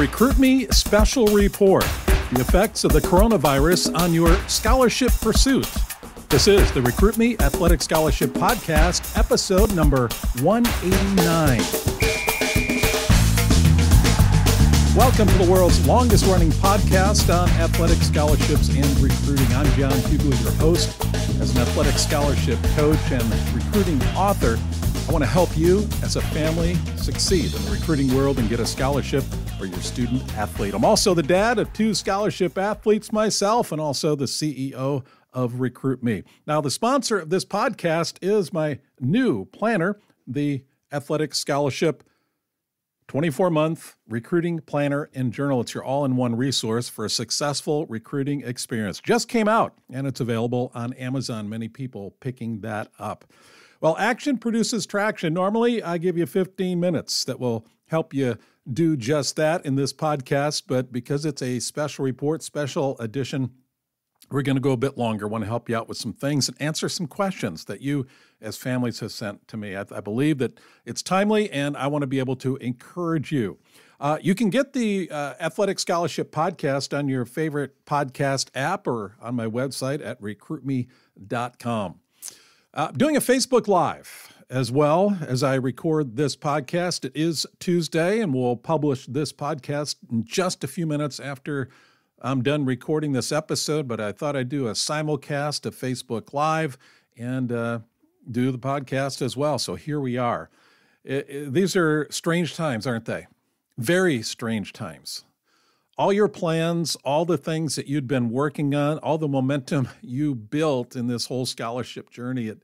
Recruit Me Special Report, the effects of the coronavirus on your scholarship pursuit. This is the Recruit Me Athletic Scholarship Podcast, episode number 189. Welcome to the world's longest-running podcast on athletic scholarships and recruiting. I'm John Hughley, your host. As an athletic scholarship coach and recruiting author, I want to help you as a family succeed in the recruiting world and get a scholarship for your student athlete. I'm also the dad of 2 scholarship athletes myself and also the CEO of Recruit Me. Now, the sponsor of this podcast is my new planner, the Athletic Scholarship 24-month recruiting planner and journal. It's your all-in-one resource for a successful recruiting experience. Just came out, and it's available on Amazon. Many people picking that up. Well, action produces traction. Normally, I give you 15 minutes that will help you do just that in this podcast, but because it's a special report, special edition, we're going to go a bit longer. I want to help you out with some things and answer some questions that you as families have sent to me. I believe that it's timely, and I want to be able to encourage you. You can get the Athletic Scholarship Podcast on your favorite podcast app or on my website at recruitme.com. Doing a Facebook Live as well as I record this podcast. It is Tuesday, and we'll publish this podcast in just a few minutes after I'm done recording this episode, but I thought I'd do a simulcast of Facebook Live and do the podcast as well. So here we are. These are strange times, aren't they? Very strange times. All your plans, all the things that you'd been working on, all the momentum you built in this whole scholarship journey, it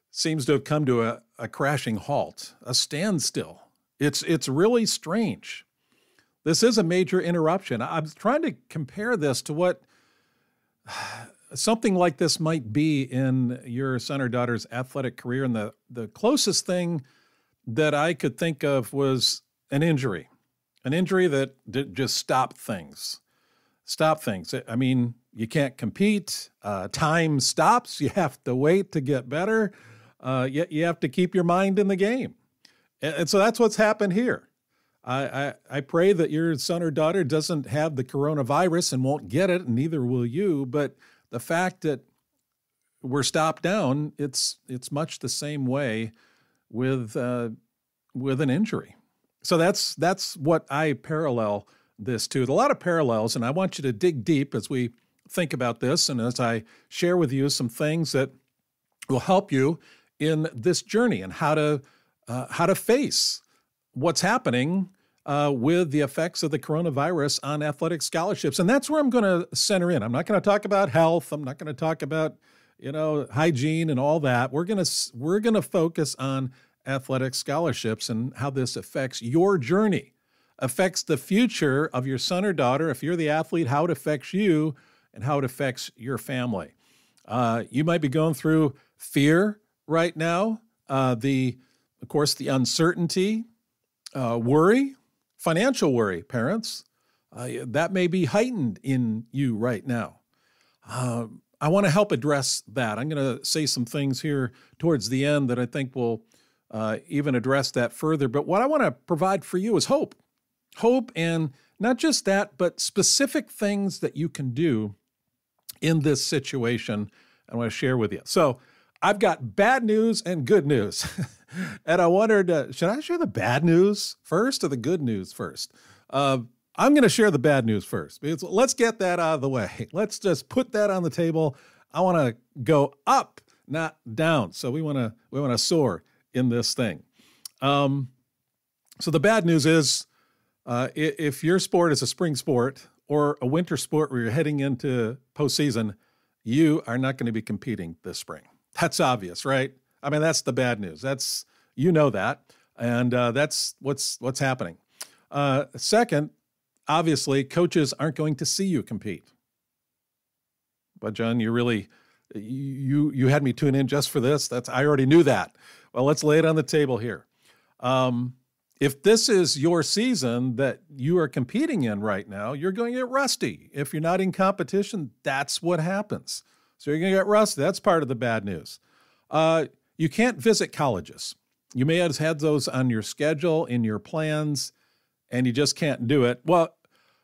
seems to have come to a crashing halt, a standstill. It's really strange. This is a major interruption. I'm trying to compare this to what something like this might be in your son or daughter's athletic career. And the closest thing that I could think of was an injury that just stopped things. I mean, you can't compete. Time stops. You have to wait to get better. Yet you have to keep your mind in the game. And so that's what's happened here. I pray that your son or daughter doesn't have the coronavirus and won't get it, and neither will you. But the fact that we're stopped down, it's much the same way with an injury. So that's what I parallel this to. A lot of parallels, and I want you to dig deep as we think about this, and as I share with you some things that will help you in this journey and how to face what's happening with the effects of the coronavirus on athletic scholarships. And that's where I'm going to center in. I'm not going to talk about health. I'm not going to talk about, hygiene and all that. We're going to focus on athletic scholarships and how this affects your journey, affects the future of your son or daughter. If you're the athlete, how it affects you and how it affects your family. You might be going through fear right now. Of course, the uncertainty, worry, financial worry, parents, that may be heightened in you right now. I want to help address that. I'm going to say some things here towards the end that I think will even address that further. But what I want to provide for you is hope. Hope, and not just that, but specific things that you can do in this situation I want to share with you. So I've got bad news and good news. And I wondered, should I share the bad news first or the good news first? I'm going to share the bad news first. Because let's get that out of the way. Let's just put that on the table. I want to go up, not down. So we want to soar in this thing. So the bad news is, if your sport is a spring sport or a winter sport where you're heading into postseason, you are not going to be competing this spring. That's obvious, right? I mean, that's the bad news. That's, that. And that's what's happening. Second, obviously, coaches aren't going to see you compete. But John, you had me tune in just for this. I already knew that. Well, let's lay it on the table here. If this is your season that you are competing in right now, you're going to get rusty. If you're not in competition, that's what happens. So you're going to get rusty. That's part of the bad news. You can't visit colleges. You may have had those on your schedule, in your plans. and you just can't do it, well,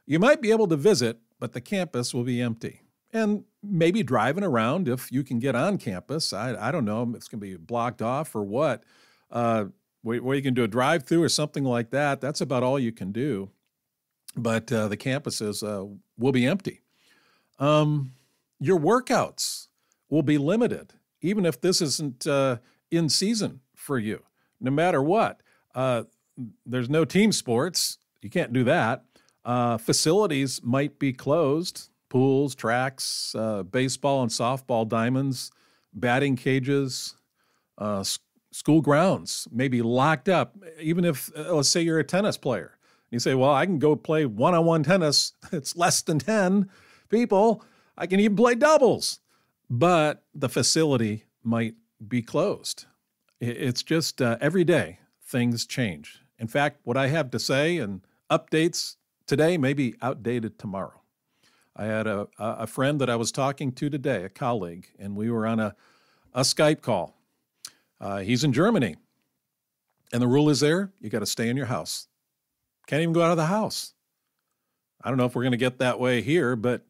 you might be able to visit, but the campus will be empty. And maybe driving around if you can get on campus. I don't know if it's going to be blocked off or what. Where you can do a drive-through or something like that. That's about all you can do. But the campuses will be empty. Your workouts will be limited, even if this isn't in season for you. No matter what, there's no team sports. You can't do that. Facilities might be closed. Pools, tracks, baseball and softball diamonds, batting cages, school grounds may be locked up. Even if, let's say you're a tennis player. You say, well, I can go play one-on-one tennis. It's less than 10 people. I can even play doubles. But the facility might be closed. It's just every day things change. In fact, what I have to say and updates today may be outdated tomorrow. I had a friend that I was talking to today, a colleague, and we were on a Skype call. He's in Germany, and the rule is there, you got to stay in your house. Can't even go out of the house. I don't know if we're going to get that way here, but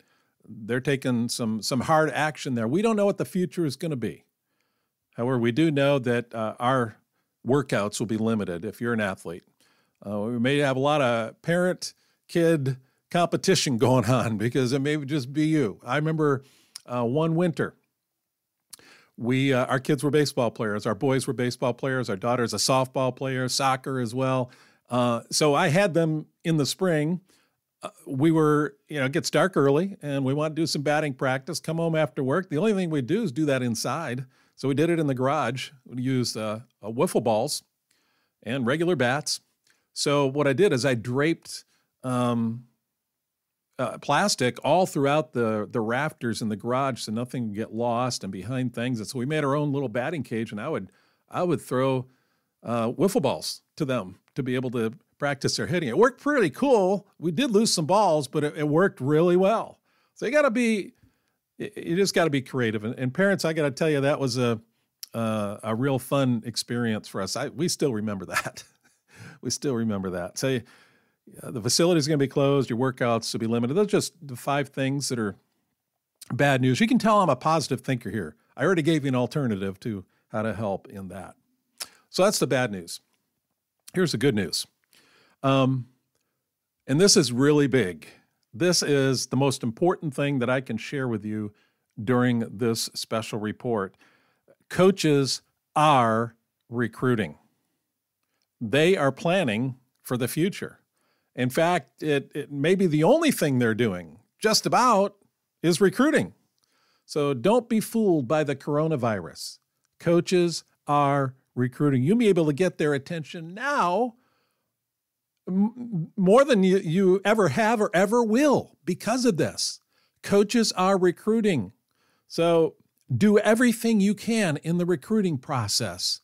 they're taking some hard action there. We don't know what the future is going to be. However, we do know that our workouts will be limited if you're an athlete. We may have a lot of parent-kid competition going on because it may just be you. I remember one winter, our kids were baseball players. Our boys were baseball players. Our daughter's a softball player, soccer as well. So I had them in the spring. We were, it gets dark early and we want to do some batting practice, come home after work. The only thing we do is do that inside. So we did it in the garage. We used wiffle balls and regular bats. So what I did is I draped plastic all throughout the rafters in the garage so nothing would get lost and behind things. And so we made our own little batting cage, and I would throw wiffle balls to them to be able to practice their hitting. It worked pretty cool. We did lose some balls, but it worked really well. So you just got to be creative. And parents, I got to tell you, that was a real fun experience for us. We still remember that. We still remember that. So the facility is going to be closed. Your workouts will be limited. Those are just the 5 things that are bad news. You can tell I'm a positive thinker here. I already gave you an alternative to how to help in that. So that's the bad news. Here's the good news. And this is really big. This is the most important thing that I can share with you during this special report. Coaches are recruiting. They are planning for the future. In fact, it may be the only thing they're doing, just about, is recruiting. So don't be fooled by the coronavirus. Coaches are recruiting. You may be able to get their attention now more than you ever have or ever will because of this. Coaches are recruiting. So do everything you can in the recruiting process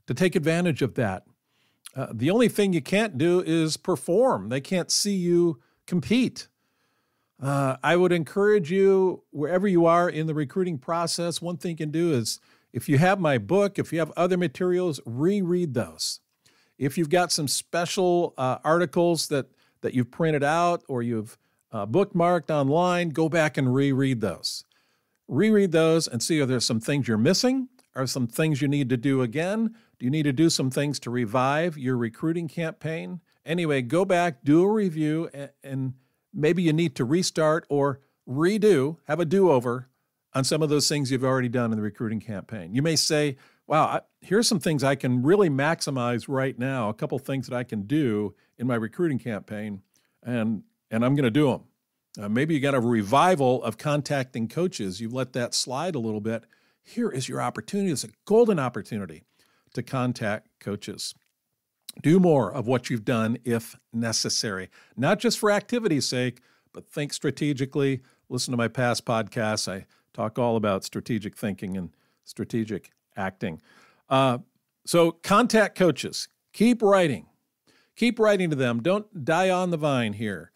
to take advantage of that. The only thing you can't do is perform. They can't see you compete. I would encourage you, wherever you are in the recruiting process, one thing you can do is, if you have my book, if you have other materials, reread those. If you've got some special articles that you've printed out or you've bookmarked online, go back and reread those. Reread those and see, are there some things you're missing? Are some things you need to do again? Do you need to do some things to revive your recruiting campaign? Anyway, go back, do a review, and maybe you need to restart or redo, have a do-over on some of those things you've already done in the recruiting campaign. You may say, wow, here's some things I can really maximize right now, a couple things that I can do in my recruiting campaign, and I'm going to do them. Maybe you got a revival of contacting coaches. You've let that slide a little bit. Here is your opportunity. It's a golden opportunity to contact coaches. Do more of what you've done if necessary, not just for activity's sake, but think strategically. Listen to my past podcasts. I talk all about strategic thinking and strategic acting. So contact coaches. Keep writing. Keep writing to them. Don't die on the vine here.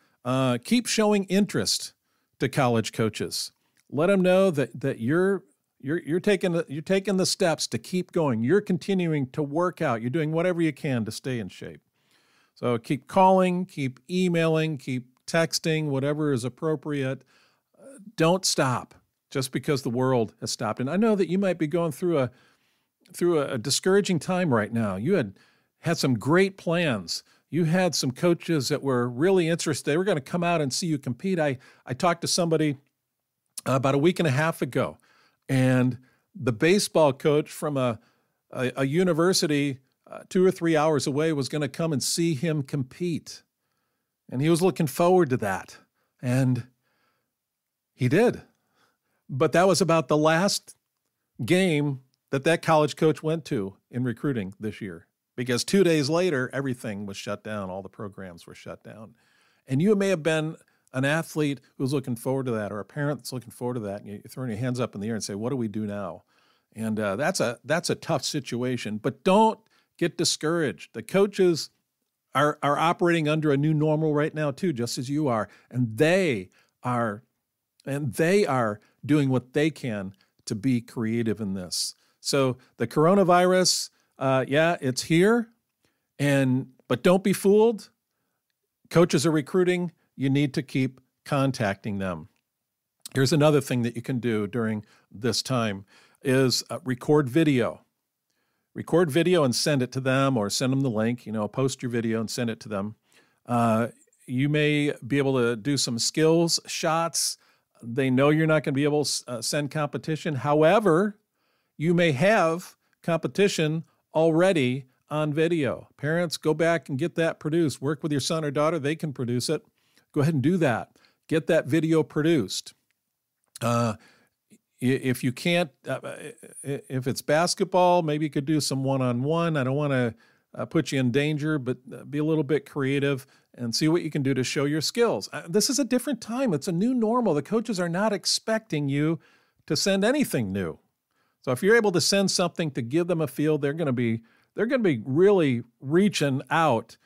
Keep showing interest to college coaches. Let them know that you're taking the steps to keep going. You're continuing to work out. You're doing whatever you can to stay in shape. So keep calling, keep emailing, keep texting, whatever is appropriate. Don't stop just because the world has stopped. And I know that you might be going through a discouraging time right now. You had some great plans. You had some coaches that were really interested. They were going to come out and see you compete. I talked to somebody about a week and a half ago, and the baseball coach from a university 2 or 3 hours away was going to come and see him compete. And he was looking forward to that. And he did. But that was about the last game that college coach went to in recruiting this year, because 2 days later, everything was shut down. All the programs were shut down. And you may have been an athlete who was looking forward to that, or a parent that's looking forward to that, and you're throwing your hands up in the air and say, what do we do now? And that's a tough situation. But don't get discouraged. The coaches are operating under a new normal right now too, just as you are. And they are doing what they can to be creative in this. So the coronavirus, it's here, but don't be fooled. Coaches are recruiting. You need to keep contacting them. Here's another thing that you can do during this time is record video. Record video and send it to them, or send them the link, post your video and send it to them. You may be able to do some skills shots. They know you're not going to be able to send competition. However, you may have competition already on video. Parents, go back and get that produced. Work with your son or daughter. They can produce it. Go ahead and do that. Get that video produced. If you can't, if it's basketball, maybe you could do some one-on-one. I don't want to put you in danger, but be a little bit creative and see what you can do to show your skills. This is a different time. It's a new normal. The coaches are not expecting you to send anything new. So if you're able to send something to give them a feel, they're going to be really reaching out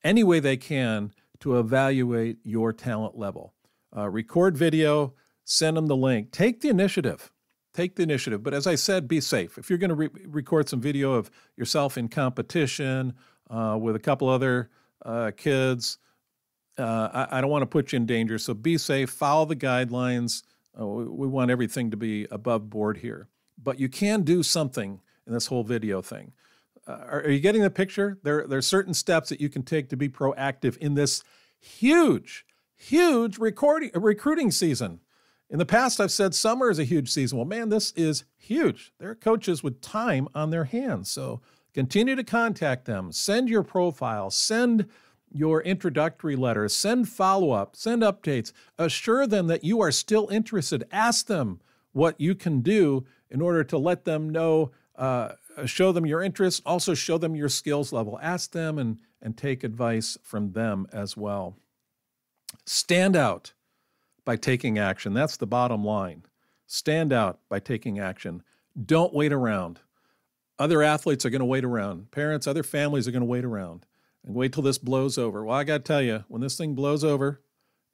any way they can to evaluate your talent level. Record video, send them the link. Take the initiative. But as I said, be safe. If you're going to record some video of yourself in competition with a couple other kids, I don't want to put you in danger. So be safe. Follow the guidelines. We want everything to be above board here. But you can do something in this whole video thing. Are you getting the picture? There are certain steps that you can take to be proactive in this huge recruiting season. In the past, I've said summer is a huge season. Well, man, this is huge. There are coaches with time on their hands. So continue to contact them. Send your profile. Send your introductory letters. Send follow-up. Send updates. Assure them that you are still interested. Ask them what you can do in order to let them know, show them your interest, also show them your skills level. Ask them and take advice from them as well. Stand out by taking action. That's the bottom line. Stand out by taking action. Don't wait around. Other athletes are going to wait around. Parents, other families are going to wait around and wait till this blows over. Well, I got to tell you, when this thing blows over,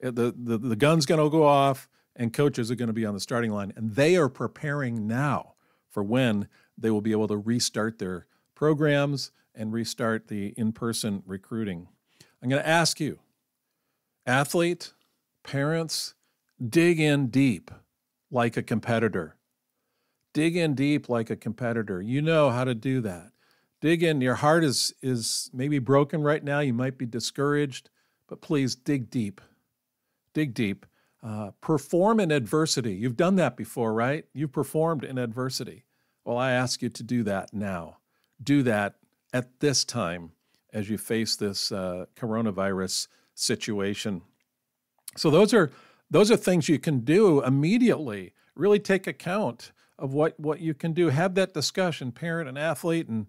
the gun's going to go off and coaches are going to be on the starting line. And they are preparing now for when they will be able to restart their programs and restart the in-person recruiting. I'm going to ask you, athlete, parents, dig in deep like a competitor. Dig in deep like a competitor. You know how to do that. Dig in. Your heart is maybe broken right now. You might be discouraged, but please dig deep. Dig deep. Perform in adversity. You've done that before, right? You've performed in adversity. Well, I ask you to do that now. Do that at this time as you face this coronavirus situation. So those are things you can do immediately. Really take account of what you can do. Have that discussion, parent and athlete, and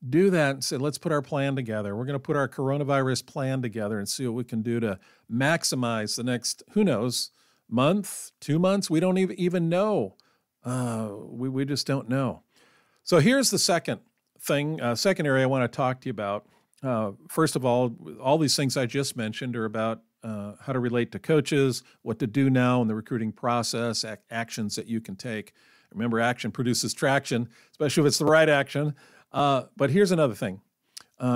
do that and say, let's put our plan together. We're going to put our coronavirus plan together and see what we can do to maximize the next, who knows, month, 2 months. We don't even know. We just don't know. So here's the second area I want to talk to you about. First of all these things I just mentioned are about how to relate to coaches, what to do now in the recruiting process, actions that you can take. Remember, action produces traction, especially if it's the right action. But here's another thing.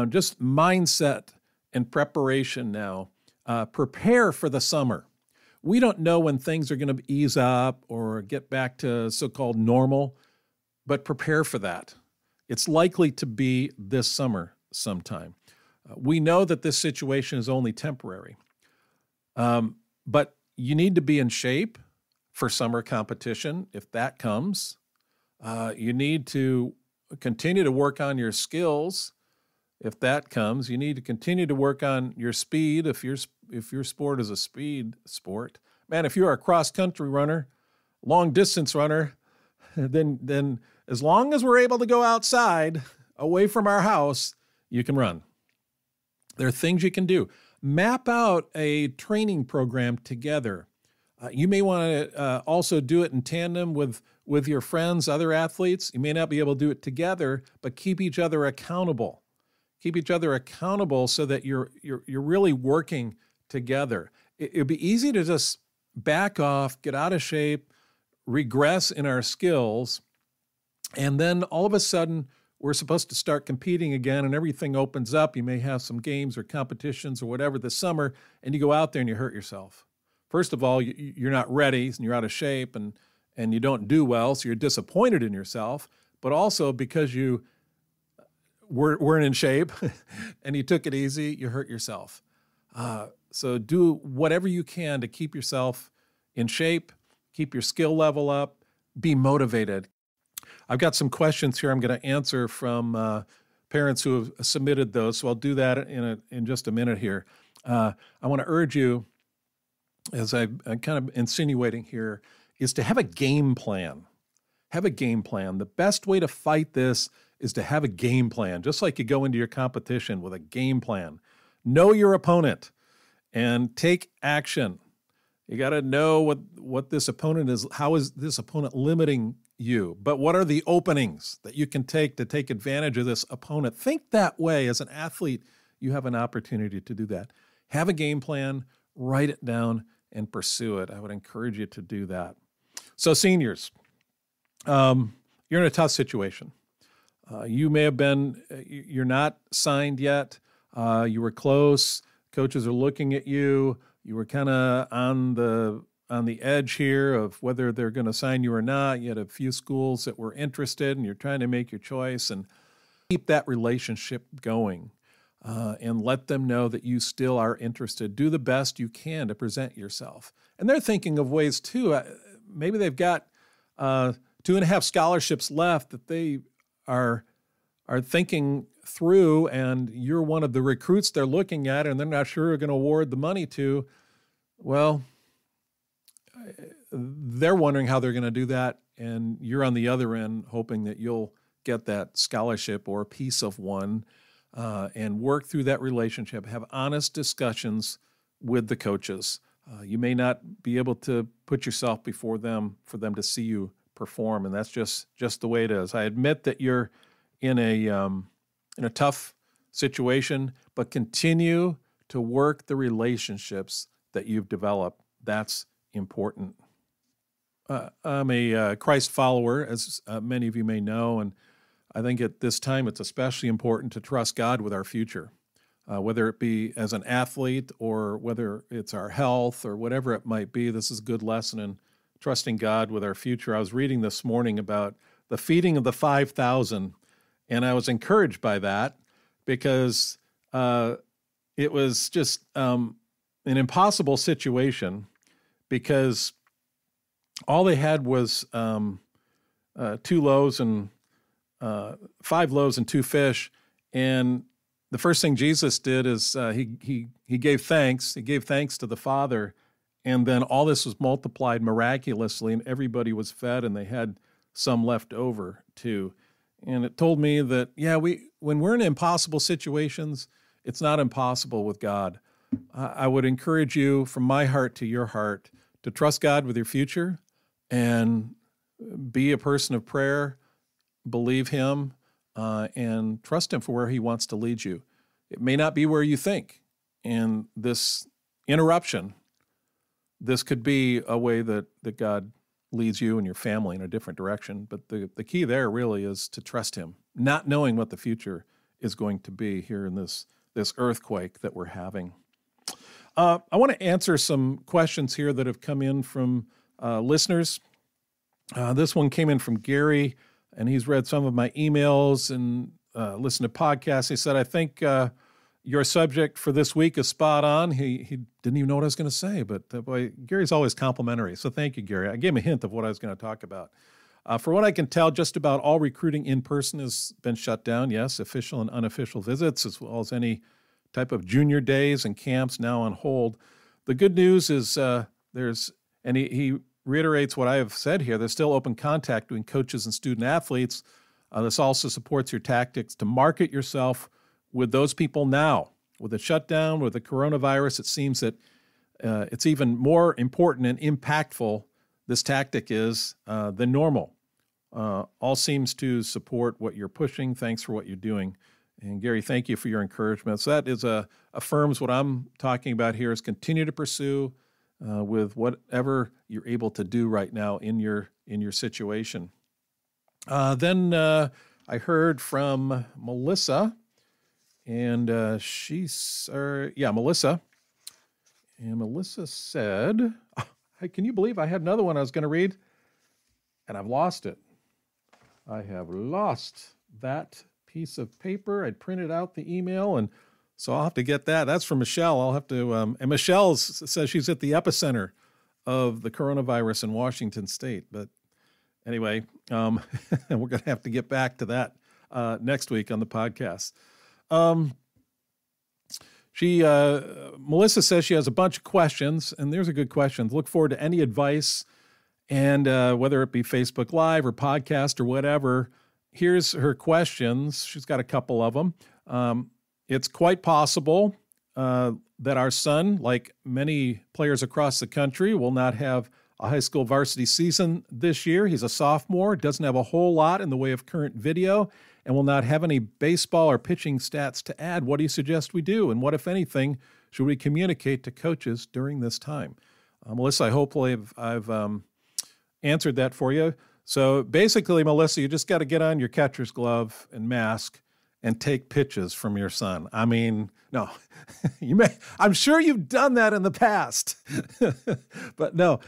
just mindset and preparation now. Prepare for the summer. We don't know when things are going to ease up or get back to so-called normal, but prepare for that. It's likely to be this summer sometime. We know that this situation is only temporary, but you need to be in shape for summer competition if that comes. You need to continue to work on your skills if that comes. You need to continue to work on your speed if your sport is a speed sport. Man, if you're a cross-country runner, long-distance runner, then as long as we're able to go outside, away from our house, you can run. There are things you can do. Map out a training program together. You may want to also do it in tandem with your friends, other athletes. You may not be able to do it together, but keep each other accountable. Keep each other accountable so that you're really working together. It'd be easy to just back off, get out of shape, regress in our skills, and then all of a sudden we're supposed to start competing again and everything opens up. You may have some games or competitions or whatever this summer, and you go out there and you hurt yourself. First of all, you're not ready and you're out of shape and you don't do well, so you're disappointed in yourself, but also because you weren't in shape and you took it easy, you hurt yourself. So do whatever you can to keep yourself in shape, keep your skill level up, be motivated. I've got some questions here I'm going to answer from parents who have submitted those, so I'll do that in just a minute here. I want to urge you, as I'm kind of insinuating here, is to have a game plan. Have a game plan. The best way to fight this is to have a game plan, just like you go into your competition with a game plan. Know your opponent and take action. You got to know what this opponent is. How is this opponent limiting you? But what are the openings that you can take to take advantage of this opponent? Think that way. As an athlete, you have an opportunity to do that. Have a game plan, write it down, and pursue it. I would encourage you to do that. So seniors, you're in a tough situation. You may have been, you're not signed yet. You were close. Coaches are looking at you. You were kind of on the edge here of whether they're going to sign you or not. You had a few schools that were interested, and you're trying to make your choice and keep that relationship going and let them know that you still are interested. Do the best you can to present yourself. And they're thinking of ways too. Maybe they've got 2.5 scholarships left that they are thinking through, and you're one of the recruits they're looking at, and they're not sure they're going to award the money to. Well, they're wondering how they're going to do that, and you're on the other end hoping that you'll get that scholarship or a piece of one and work through that relationship. Have honest discussions with the coaches. You may not be able to put yourself before them for them to see you perform, and that's just the way it is. I admit that you're in a tough situation, but continue to work the relationships that you've developed. That's important. I'm a Christ follower, as many of you may know, and I think at this time it's especially important to trust God with our future, whether it be as an athlete or whether it's our health or whatever it might be. This is a good lesson in trusting God with our future. I was reading this morning about the feeding of the 5,000, and I was encouraged by that because it was just an impossible situation because all they had was 2 loaves and 5 loaves and 2 fish. And the first thing Jesus did is he gave thanks. He gave thanks to the Father. And then all this was multiplied miraculously, and everybody was fed, and they had some left over too. And it told me that, when we're in impossible situations, it's not impossible with God. I would encourage you from my heart to your heart to trust God with your future and be a person of prayer, believe Him, and trust Him for where He wants to lead you. It may not be where you think, and this interruption, this could be a way that God leads you and your family in a different direction. But the key there really is to trust Him, not knowing what the future is going to be here in this earthquake that we're having. I want to answer some questions here that have come in from listeners. This one came in from Gary, and he's read some of my emails and listened to podcasts. He said, I think your subject for this week is spot on. He didn't even know what I was going to say, but boy, Gary's always complimentary. So thank you, Gary. I gave him a hint of what I was going to talk about. For what I can tell, just about all recruiting in person has been shut down. Yes, official and unofficial visits, as well as any type of junior days and camps now on hold. The good news is he reiterates what I have said here, there's still open contact between coaches and student athletes. This also supports your tactics to market yourself with those people now. With the shutdown, with the coronavirus, it seems that it's even more important and impactful, this tactic is, than normal. All seems to support what you're pushing. Thanks for what you're doing. And Gary, thank you for your encouragement. So that is affirms what I'm talking about here is continue to pursue with whatever you're able to do right now in your situation. Then I heard from Melissa, and Melissa. And Melissa said, hey, can you believe I had another one I was going to read, and I've lost it. I have lost that piece of paper. I printed out the email, and so I'll have to get that. That's from Michelle. I'll have to, and Michelle says she's at the epicenter of the coronavirus in Washington State. But anyway, we're going to have to get back to that next week on the podcast. Melissa says she has a bunch of questions, and there's a good question. Look forward to any advice, and whether it be Facebook Live or podcast or whatever. Here's her questions. She's got a couple of them. It's quite possible that our son, like many players across the country, will not have a high school varsity season this year. He's a sophomore, doesn't have a whole lot in the way of current video, and will not have any baseball or pitching stats to add. What do you suggest we do? And what, if anything, should we communicate to coaches during this time? Melissa, I hopefully I've answered that for you. So basically, Melissa, you just got to get on your catcher's glove and mask and take pitches from your son. I mean, no, I'm sure you've done that in the past, but no,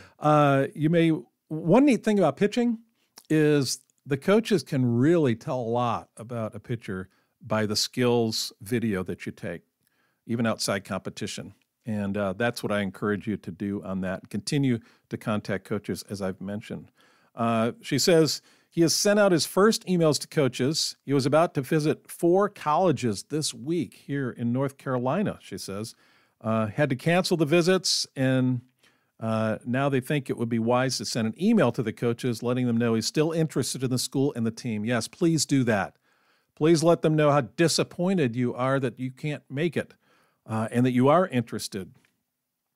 one neat thing about pitching is the coaches can really tell a lot about a pitcher by the skills video that you take, even outside competition. And that's what I encourage you to do on that. Continue to contact coaches, as I've mentioned. She says he has sent out his first emails to coaches. He was about to visit 4 colleges this week here in North Carolina, she says. Had to cancel the visits, and now they think it would be wise to send an email to the coaches letting them know he's still interested in the school and the team. Yes, please do that. Please let them know how disappointed you are that you can't make it and that you are interested.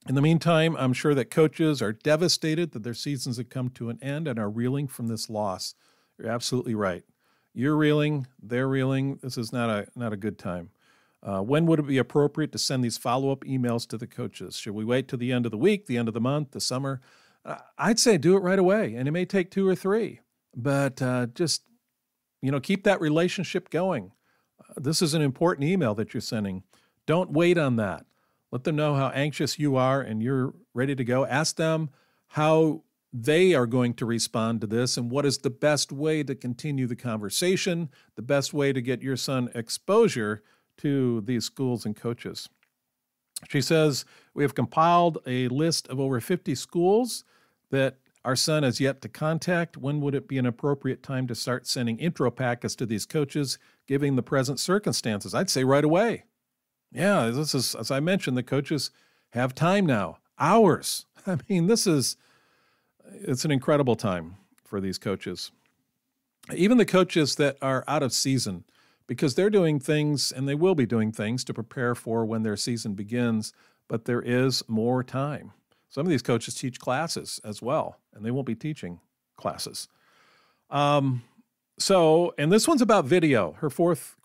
In the meantime, I'm sure that coaches are devastated that their seasons have come to an end and are reeling from this loss. You're absolutely right. You're reeling, they're reeling. This is not a good time. When would it be appropriate to send these follow-up emails to the coaches? Should we wait till the end of the week, the end of the month, the summer? I'd say do it right away, and it may take 2 or 3. But just, keep that relationship going. This is an important email that you're sending. Don't wait on that. Let them know how anxious you are and you're ready to go. Ask them how they are going to respond to this and what is the best way to continue the conversation, the best way to get your son exposure to these schools and coaches. She says, we have compiled a list of over 50 schools that our son has yet to contact. When would it be an appropriate time to start sending intro packets to these coaches, given the present circumstances? I'd say right away. Yeah, this is, as I mentioned, the coaches have time now, hours. I mean, it's an incredible time for these coaches. Even the coaches that are out of season, because they're doing things, and they will be doing things to prepare for when their season begins, but there is more time. Some of these coaches teach classes as well, and they won't be teaching classes. And this one's about video. Her fourth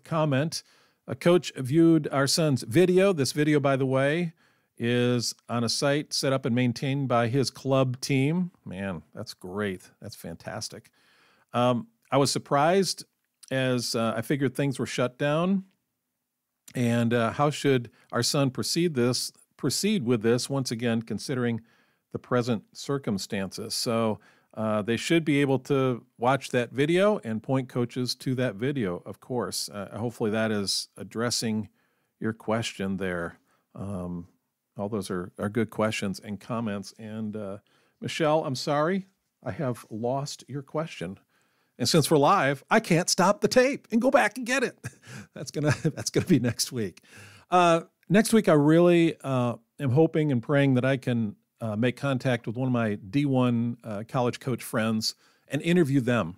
comment. A coach viewed our son's video. This video, by the way, is on a site set up and maintained by his club team. Man, that's great. That's fantastic. I was surprised as I figured things were shut down. And how should our son proceed with this, once again, considering the present circumstances? So they should be able to watch that video and point coaches to that video, of course. Hopefully that is addressing your question there. All those are good questions and comments. And Michelle, I'm sorry, I have lost your question. And since we're live, I can't stop the tape and go back and get it. That's gonna be next week. Next week, I really am hoping and praying that I can make contact with one of my D1 college coach friends and interview them.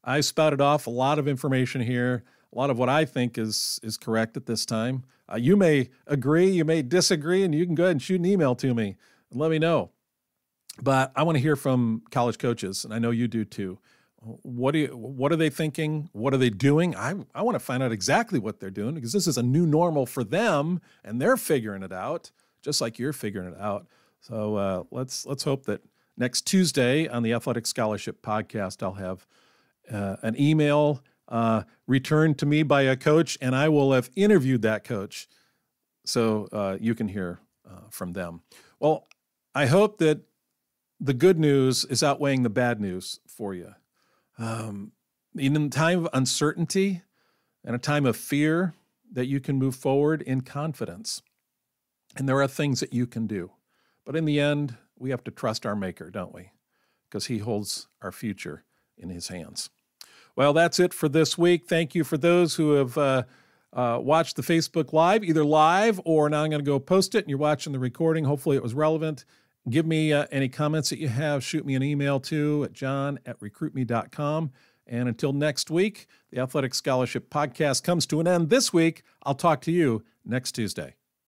I spouted off a lot of information here, a lot of what I think is correct at this time. You may agree, you may disagree, and you can go ahead and shoot an email to me and let me know. But I want to hear from college coaches, and I know you do too. What are they thinking? What are they doing? I want to find out exactly what they're doing, because this is a new normal for them, and they're figuring it out, just like you're figuring it out. So let's hope that next Tuesday on the Athletic Scholarship Podcast, I'll have an email returned to me by a coach, and I will have interviewed that coach, so you can hear from them. Well, I hope that the good news is outweighing the bad news for you. In a time of uncertainty and a time of fear, that you can move forward in confidence. And there are things that you can do. But in the end, we have to trust our Maker, don't we? Because He holds our future in His hands. Well, that's it for this week. Thank you for those who have watched the Facebook Live, either live or now I'm going to go post it and you're watching the recording. Hopefully it was relevant. Give me any comments that you have. Shoot me an email to john@recruitme.com. And until next week, the Athletic Scholarship Podcast comes to an end this week. I'll talk to you next Tuesday.